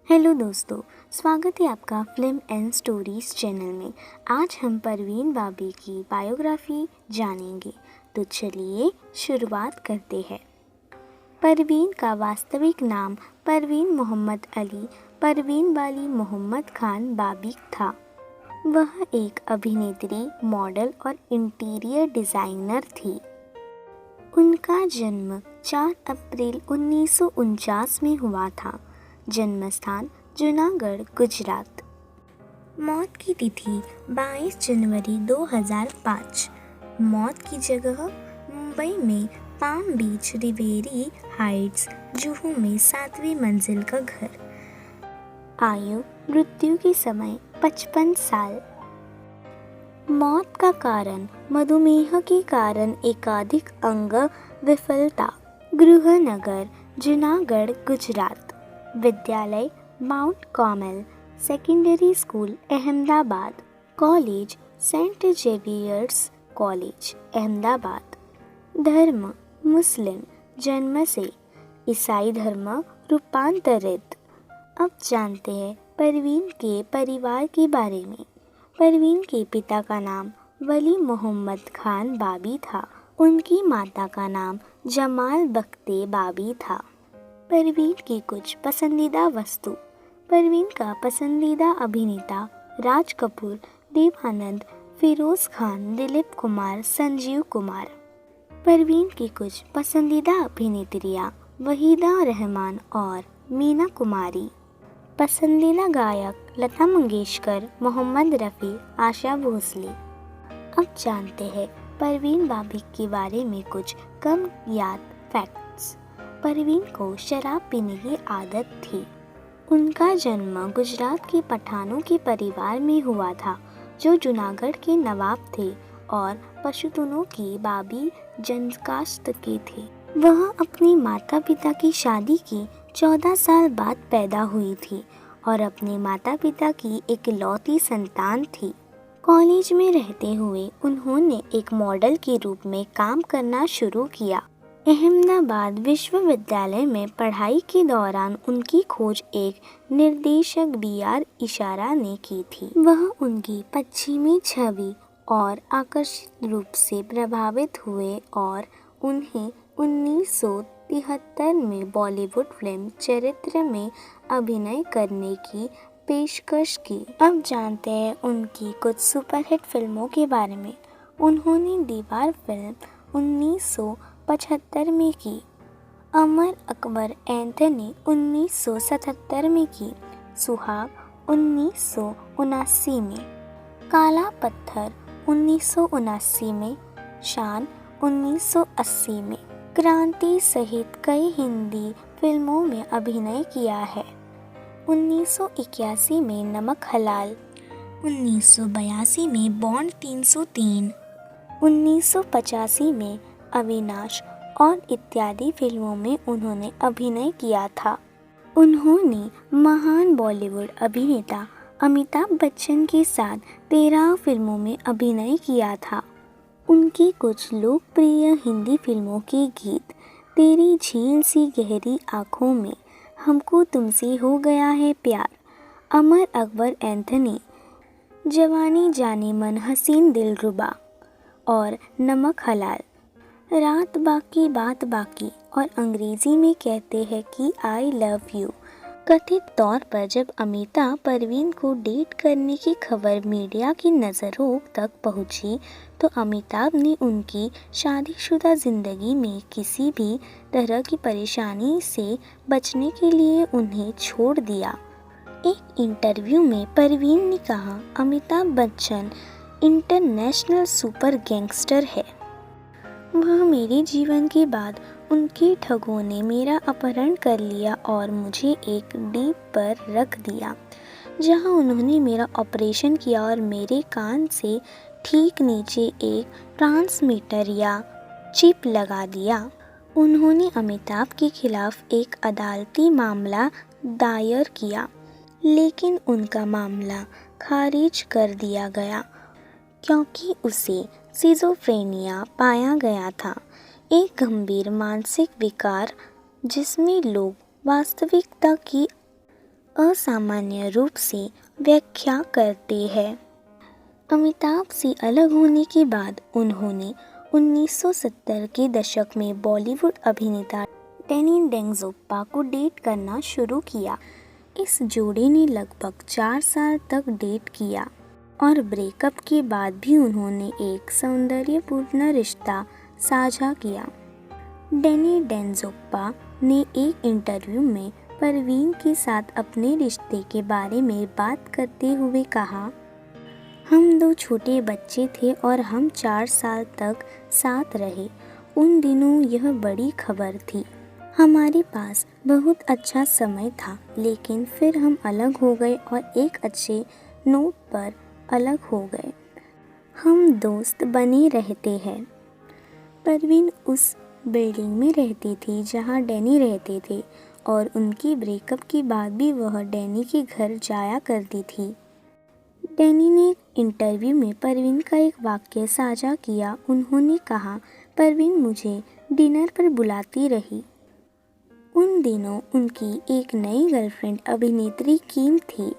Hello दोस्तों, स्वागत है आपका फिल्म एंड स्टोरीज चैनल में। आज हम परवीन बाबी की बायोग्राफी जानेंगे, तो चलिए शुरुआत करते हैं। परवीन का वास्तविक नाम परवीन मोहम्मद अली परवीन वाली मोहम्मद खान बाबी था। वह एक अभिनेत्री, मॉडल और इंटीरियर डिज़ाइनर थी। उनका जन्म 4 अप्रैल 1949 में हुआ था। जन्म स्थान जूनागढ़, गुजरात। मौत की तिथि 22 जनवरी 2005। मौत की जगह मुंबई में पाम बीच रिवेरी हाइट्स, जुहू में 7वीं मंजिल का घर। आयु मृत्यु के समय 55 साल। मौत का कारण मधुमेह के कारण एकाधिक अंग विफलता। गृहनगर जूनागढ़, गुजरात। विद्यालय Mount Carmel, secondary school Ahmedabad. College Saint Xavier's college, Ahmedabad. धर्म मुस्लिम, जन्म से। ईसाई धर्म रूपांतरित। अब जानते हैं परवीन के परिवार के बारे में। परवीन के पिता का नाम वली मोहम्मद खान बाबी था। उनकी माता का नाम जमाल बख्ते बाबी था। परवीन की कुछ पसंदीदा वस्तु। परवीन का पसंदीदा अभिनेता राज कपूर, देव आनंद, फिरोज खान, दिलीप कुमार, संजीव कुमार। परवीन की कुछ पसंदीदा अभिनेत्रियाँ वहीदा रहमान और मीना कुमारी। पसंदीदा गायक लता मंगेशकर, मोहम्मद रफ़ी, आशा भोसले। अब जानते हैं परवीन बाबी के बारे में कुछ कम याद फैक्ट्स। परवीन को शराब पीने की आदत थी। उनका जन्म गुजरात के पठानों के परिवार में हुआ था, जो जूनागढ़ के नवाब थे और पशतूनों की बाबी जनकास्ट के थे। वह अपने माता पिता की शादी की 14 साल बाद पैदा हुई थी और अपने माता पिता की इकलौती संतान थी। कॉलेज में रहते हुए उन्होंने एक मॉडल के रूप में काम करना शुरू किया। अहमदाबाद विश्वविद्यालय में पढ़ाई के दौरान उनकी खोज एक निर्देशक B.R. इशारा ने की थी। वह उनकी पश्चिमी छवि और आकर्षक रूप से प्रभावित हुए और उन्हें 1973 में बॉलीवुड फिल्म चरित्र में अभिनय करने की पेशकश की। अब जानते हैं उनकी कुछ सुपरहिट फिल्मों के बारे में। उन्होंने दीवार फिल्म 1975 में की, अमर अकबर एंथनी 1977 में की, सुहाग 1979 में, काला पत्थर 1979 में, शान 1980 में, क्रांति सहित कई हिंदी फिल्मों में अभिनय किया है। 1981 में नमक हलाल, 1982 में बॉन्ड 303, 1985 में अविनाश और इत्यादि फिल्मों में उन्होंने अभिनय किया था। उन्होंने महान बॉलीवुड अभिनेता अमिताभ बच्चन के साथ 13 फिल्मों में अभिनय किया था। उनकी कुछ लोकप्रिय हिंदी फिल्मों के गीत तेरी झील सी गहरी आँखों में, हमको तुमसे हो गया है प्यार, अमर अकबर एंथनी, जवानी जाने मन हसीन दिलरुबा और नमक हलाल, रात बाकी बात बाकी और अंग्रेजी में कहते हैं कि आई लव यू। कथित तौर पर जब अमिताभ परवीन को डेट करने की खबर मीडिया की नज़रों तक पहुंची, तो अमिताभ ने उनकी शादीशुदा ज़िंदगी में किसी भी तरह की परेशानी से बचने के लिए उन्हें छोड़ दिया। एक इंटरव्यू में परवीन ने कहा, Amitabh Bachchan international super gangster है। वह मेरे जीवन के बाद उनके ठगों ने मेरा अपहरण कर लिया और मुझे एक डीप पर रख दिया, जहां उन्होंने मेरा ऑपरेशन किया और मेरे कान से ठीक नीचे एक ट्रांसमीटर या चिप लगा दिया। उन्होंने अमिताभ के खिलाफ एक अदालती मामला दायर किया, लेकिन उनका मामला खारिज कर दिया गया क्योंकि उसे सिजोफ्रेनिया पाया गया था, एक गंभीर मानसिक विकार जिसमें लोग वास्तविकता की असामान्य रूप से व्याख्या करते हैं। अमिताभ से अलग होने के बाद उन्होंने 1970 के दशक में बॉलीवुड अभिनेता डैनी डेंगजोप्पा को डेट करना शुरू किया। इस जोड़ी ने लगभग 4 साल तक डेट किया और ब्रेकअप के बाद भी उन्होंने एक सौंदर्यपूर्ण रिश्ता साझा किया। डैनी डेंगजोप्पा ने एक इंटरव्यू में परवीन के साथ अपने रिश्ते के बारे में बात करते हुए कहा, हम 2 छोटे बच्चे थे और हम 4 साल तक साथ रहे। उन दिनों यह बड़ी खबर थी। हमारे पास बहुत अच्छा समय था, लेकिन फिर हम अलग हो गए और एक अच्छे नोट पर अलग हो गए। हम दोस्त बने रहते हैं। परवीन उस बिल्डिंग में रहती थी जहां डैनी रहते थे और उनकी ब्रेकअप के बाद भी वह डैनी के घर जाया करती थी। डैनी ने एक इंटरव्यू में परवीन का एक वाक्य साझा किया। उन्होंने कहा, परवीन मुझे डिनर पर बुलाती रही। उन दिनों उनकी एक नई गर्लफ्रेंड अभिनेत्री किम थी।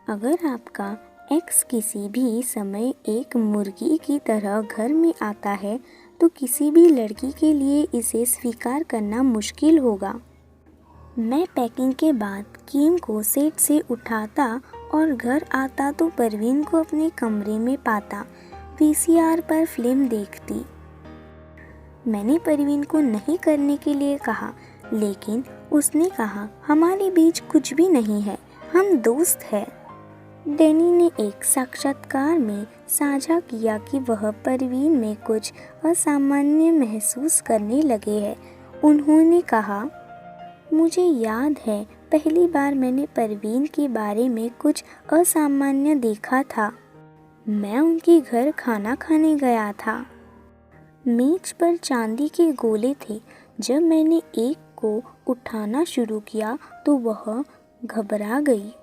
अगर आपका एक्स किसी भी समय एक मुर्गी की तरह घर में आता है तो किसी भी लड़की के लिए इसे स्वीकार करना मुश्किल होगा। मैं पैकिंग के बाद किम को सेट से उठाता और घर आता तो परवीन को अपने कमरे में पाता, वीसीआर पर फिल्म देखती। मैंने परवीन को नहीं करने के लिए कहा, लेकिन उसने कहा, हमारे बीच कुछ भी नहीं है, हम दोस्त हैं। डैनी ने एक साक्षात्कार में साझा किया कि वह परवीन में कुछ असामान्य महसूस करने लगे हैं। उन्होंने कहा, मुझे याद है पहली बार मैंने परवीन के बारे में कुछ असामान्य देखा था। मैं उनके घर खाना खाने गया था। मेज पर चांदी के गोले थे। जब मैंने एक को उठाना शुरू किया तो वह घबरा गई।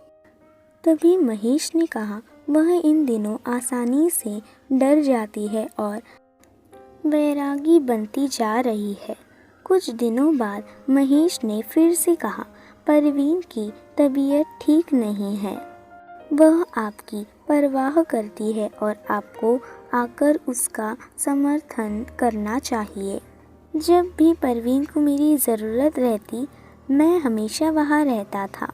तभी महेश ने कहा, वह इन दिनों आसानी से डर जाती है और वैरागी बनती जा रही है। कुछ दिनों बाद महेश ने फिर से कहा, परवीन की तबीयत ठीक नहीं है। वह आपकी परवाह करती है और आपको आकर उसका समर्थन करना चाहिए। जब भी परवीन को मेरी ज़रूरत रहती, मैं हमेशा वहाँ रहता था।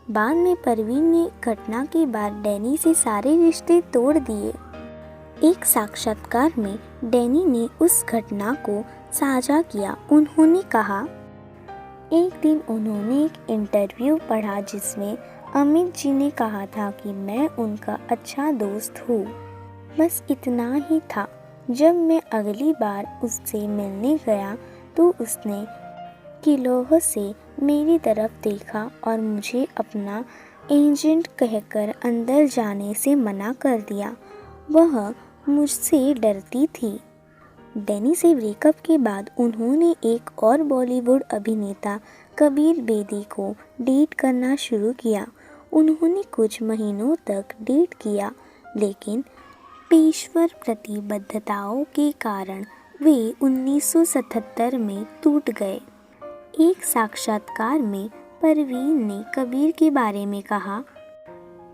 बाद में परवीन ने घटना के बाद डैनी से सारे रिश्ते तोड़ दिए। एक साक्षात्कार में डैनी ने उस घटना को साझा किया। उन्होंने कहा, एक दिन उन्होंने एक इंटरव्यू पढ़ा जिसमें अमित जी ने कहा था कि मैं उनका अच्छा दोस्त हूँ। बस इतना ही था। जब मैं अगली बार उससे मिलने गया तो उसने किलोह से मेरी तरफ देखा और मुझे अपना एजेंट कहकर अंदर जाने से मना कर दिया। वह मुझसे डरती थी। डैनी से ब्रेकअप के बाद उन्होंने एक और बॉलीवुड अभिनेता कबीर बेदी को डेट करना शुरू किया। उन्होंने कुछ महीनों तक डेट किया, लेकिन पेशेवर प्रतिबद्धताओं के कारण वे 1977 में टूट गए। एक साक्षात्कार में परवीन ने कबीर के बारे में कहा,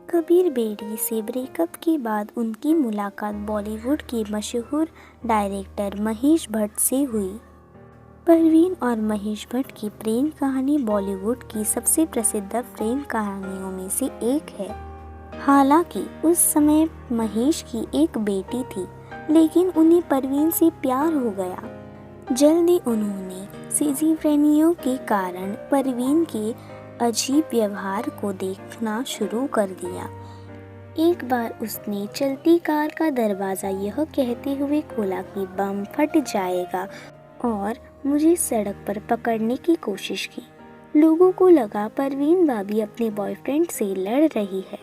कबीर बेदी से ब्रेकअप के बाद उनकी मुलाकात बॉलीवुड के मशहूर डायरेक्टर महेश भट्ट से हुई। परवीन और महेश भट्ट की प्रेम कहानी बॉलीवुड की सबसे प्रसिद्ध प्रेम कहानियों में से एक है। हालांकि उस समय महेश की एक बेटी थी, लेकिन उन्हें परवीन से प्यार हो गया। जल्दी उन्होंने सिज़ोफ्रेनिया के कारण परवीन के अजीब व्यवहार को देखना शुरू कर दिया। एक बार उसने चलती कार का दरवाज़ा यह कहते हुए खोला कि बम फट जाएगा और मुझे सड़क पर पकड़ने की कोशिश की। लोगों को लगा परवीन भाभी अपने बॉयफ्रेंड से लड़ रही है।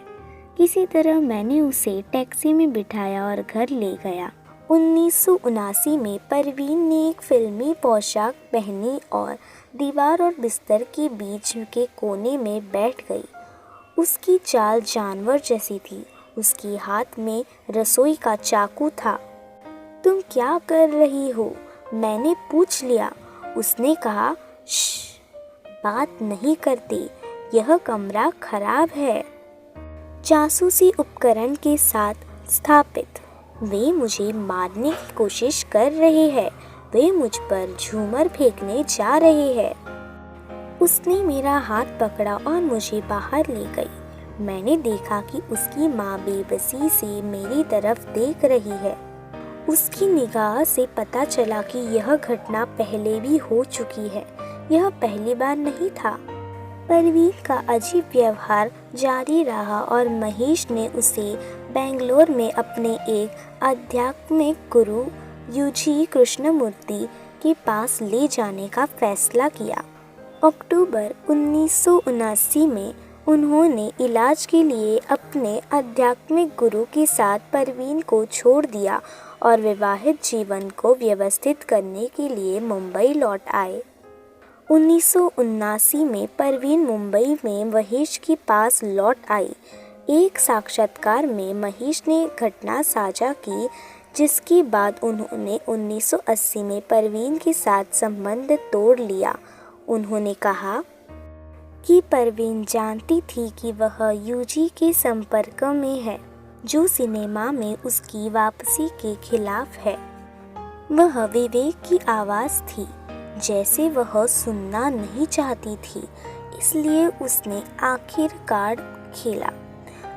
किसी तरह मैंने उसे टैक्सी में बिठाया और घर ले गया। 1979 में परवीन ने एक फिल्मी पोशाक पहनी और दीवार और बिस्तर के बीच के कोने में बैठ गई। उसकी चाल जानवर जैसी थी। उसके हाथ में रसोई का चाकू था। तुम क्या कर रही हो? मैंने पूछ लिया। उसने कहा, श्श, बात नहीं करते। यह कमरा खराब है। जासूसी उपकरण के साथ स्थापित। वे मुझे मारने की कोशिश कर रहे हैं। वे मुझ पर झूमर फेंकने जा रहे हैं। उसने मेरा हाथ पकड़ा और मुझे बाहर ले गई। मैंने देखा कि उसकी माँ बेबसी से मेरी तरफ देख रही है। उसकी निगाह से पता चला कि यह घटना पहले भी हो चुकी है। यह पहली बार नहीं था। परवीन का अजीब व्यवहार जारी रहा और महेश ने उसे बेंगलोर में अपने एक आध्यात्मिक गुरु यूजी कृष्णमूर्ति के पास ले जाने का फैसला किया। अक्टूबर 1979 में उन्होंने इलाज के लिए अपने आध्यात्मिक गुरु के साथ परवीन को छोड़ दिया और विवाहित जीवन को व्यवस्थित करने के लिए मुंबई लौट आए। 1979 में परवीन मुंबई में महेश के पास लौट आई। एक साक्षात्कार में महेश ने घटना साझा की, जिसके बाद उन्होंने 1980 में परवीन के साथ संबंध तोड़ लिया। उन्होंने कहा कि परवीन जानती थी कि वह यूजी के संपर्क में है, जो सिनेमा में उसकी वापसी के खिलाफ है। वह विवेक की आवाज़ थी, जैसे वह सुनना नहीं चाहती थी, इसलिए उसने आखिरकार खेला।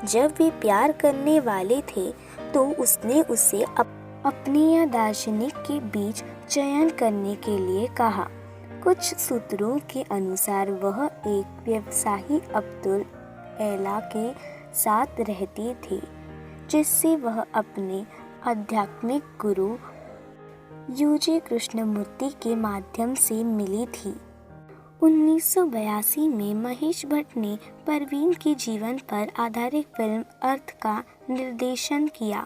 जब वे प्यार करने वाले थे तो उसने उसे अपनी या दार्शनिक के बीच चयन करने के लिए कहा। कुछ सूत्रों के अनुसार वह एक व्यवसायी अब्दुल एला के साथ रहती थी, जिससे वह अपने आध्यात्मिक गुरु यूजी कृष्णमूर्ति के माध्यम से मिली थी। 1982 में महेश भट्ट ने परवीन के जीवन पर आधारित फिल्म अर्थ का निर्देशन किया।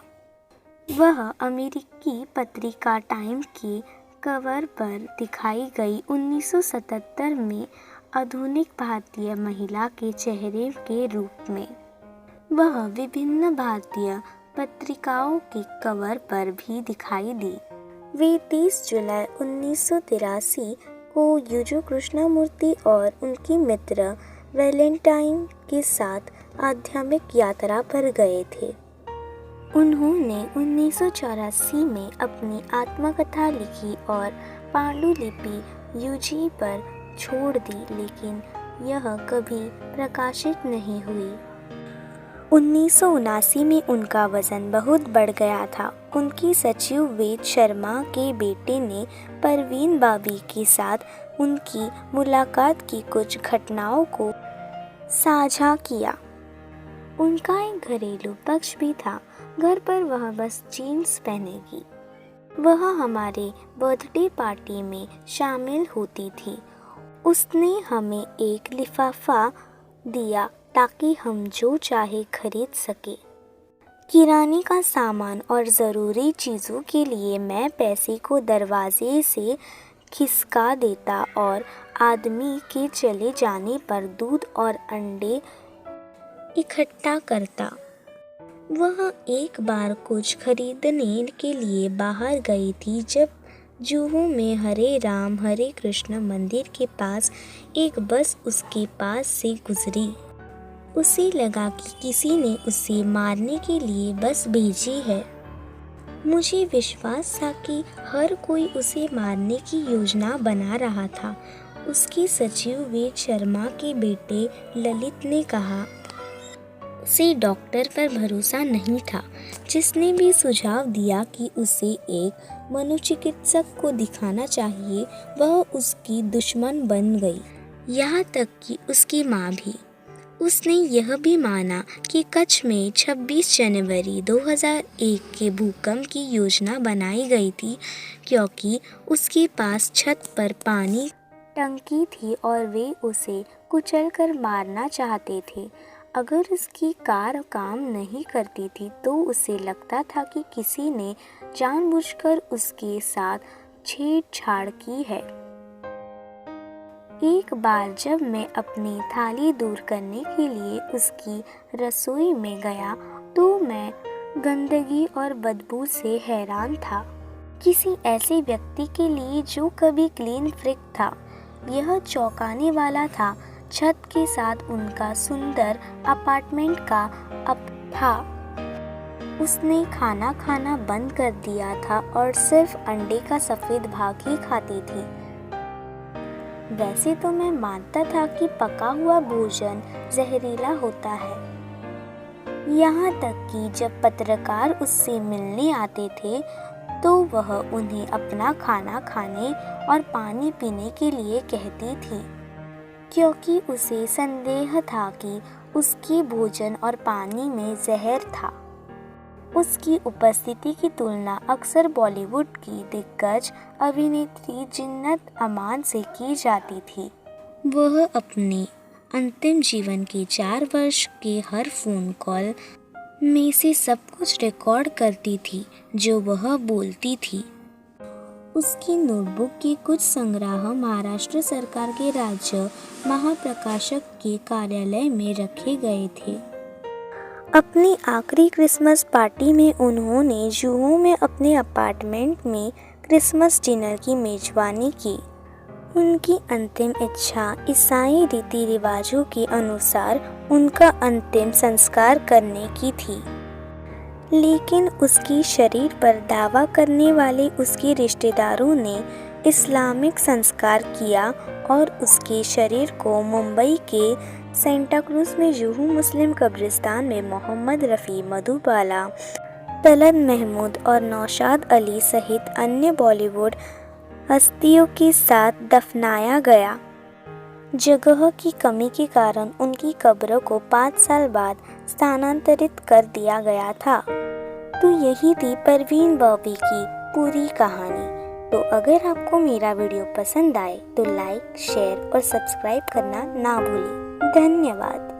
वह अमेरिकी पत्रिका टाइम के कवर पर दिखाई गई 1977 में आधुनिक भारतीय महिला के चेहरे के रूप में। वह विभिन्न भारतीय पत्रिकाओं के कवर पर भी दिखाई दी। वे 30 जुलाई 1983 को यूजी कृष्णमूर्ति और उनकी मित्र वैलेंटाइन के साथ आध्यात्मिक यात्रा पर गए थे। उन्होंने 1984 में अपनी आत्मकथा लिखी और पांडुलिपि यूजी पर छोड़ दी, लेकिन यह कभी प्रकाशित नहीं हुई। 1979 में उनका वजन बहुत बढ़ गया था। उनकी सचिव वेद शर्मा के बेटे ने परवीन बाबी के साथ उनकी मुलाकात की कुछ घटनाओं को साझा किया। उनका एक घरेलू पक्ष भी था। घर पर वह बस जीन्स पहनेगी। वह हमारे बर्थडे पार्टी में शामिल होती थी। उसने हमें एक लिफाफा दिया ताकि हम जो चाहे खरीद सके। किराने का सामान और ज़रूरी चीज़ों के लिए मैं पैसे को दरवाजे से खिसका देता और आदमी के चले जाने पर दूध और अंडे इकट्ठा करता। वह एक बार कुछ खरीदने के लिए बाहर गई थी जब जुहू में हरे राम हरे कृष्ण मंदिर के पास एक बस उसके पास से गुजरी। उसे लगा कि किसी ने उसे मारने के लिए बस भेजी है। मुझे विश्वास था कि हर कोई उसे मारने की योजना बना रहा था। उसके सचिव वेद शर्मा के बेटे ललित ने कहा, उसे डॉक्टर पर भरोसा नहीं था, जिसने भी सुझाव दिया कि उसे एक मनोचिकित्सक को दिखाना चाहिए, वह उसकी दुश्मन बन गई। यहाँ तक कि उसकी माँ भी। उसने यह भी माना कि कच्छ में 26 जनवरी 2001 के भूकंप की योजना बनाई गई थी, क्योंकि उसके पास छत पर पानी टंकी थी और वे उसे कुचलकर मारना चाहते थे। अगर उसकी कार काम नहीं करती थी तो उसे लगता था कि किसी ने जानबूझकर उसके साथ छेड़छाड़ की है। एक बार जब मैं अपनी थाली दूर करने के लिए उसकी रसोई में गया तो मैं गंदगी और बदबू से हैरान था। किसी ऐसे व्यक्ति के लिए जो कभी क्लीन फ्रिक था। यह चौंकाने वाला था छत के साथ उनका सुंदर अपार्टमेंट का अप था। उसने खाना खाना बंद कर दिया था और सिर्फ अंडे का सफ़ेद भाग ही खाती थी। वैसे तो मैं मानता था कि पका हुआ भोजन जहरीला होता है, यहाँ तक कि जब पत्रकार उससे मिलने आते थे तो वह उन्हें अपना खाना खाने और पानी पीने के लिए कहती थी, क्योंकि उसे संदेह था कि उसके भोजन और पानी में जहर था। उसकी उपस्थिति की तुलना अक्सर बॉलीवुड की दिग्गज अभिनेत्री जिन्नत अमान से की जाती थी। वह अपने अंतिम जीवन के 4 वर्ष के हर फ़ोन कॉल में से सब कुछ रिकॉर्ड करती थी जो वह बोलती थी। उसकी नोटबुक के कुछ संग्रह महाराष्ट्र सरकार के राज्य महाप्रकाशक के कार्यालय में रखे गए थे। अपनी आखिरी क्रिसमस पार्टी में उन्होंने जुहू में अपने अपार्टमेंट में क्रिसमस डिनर की मेजबानी की। उनकी अंतिम इच्छा ईसाई रीति रिवाजों के अनुसार उनका अंतिम संस्कार करने की थी, लेकिन उसकी शरीर पर दावा करने वाले उसके रिश्तेदारों ने इस्लामिक संस्कार किया और उसके शरीर को मुंबई के सेंटा क्रूज में जुहू मुस्लिम कब्रिस्तान में मोहम्मद रफ़ी, मधुबाला, तलत महमूद और नौशाद अली सहित अन्य बॉलीवुड हस्तियों के साथ दफनाया गया। जगह की कमी के कारण उनकी कब्र को 5 साल बाद स्थानांतरित कर दिया गया था। तो यही थी परवीन बॉबी की पूरी कहानी। तो अगर आपको मेरा वीडियो पसंद आए तो लाइक, शेयर और सब्सक्राइब करना ना भूलें। धन्यवाद।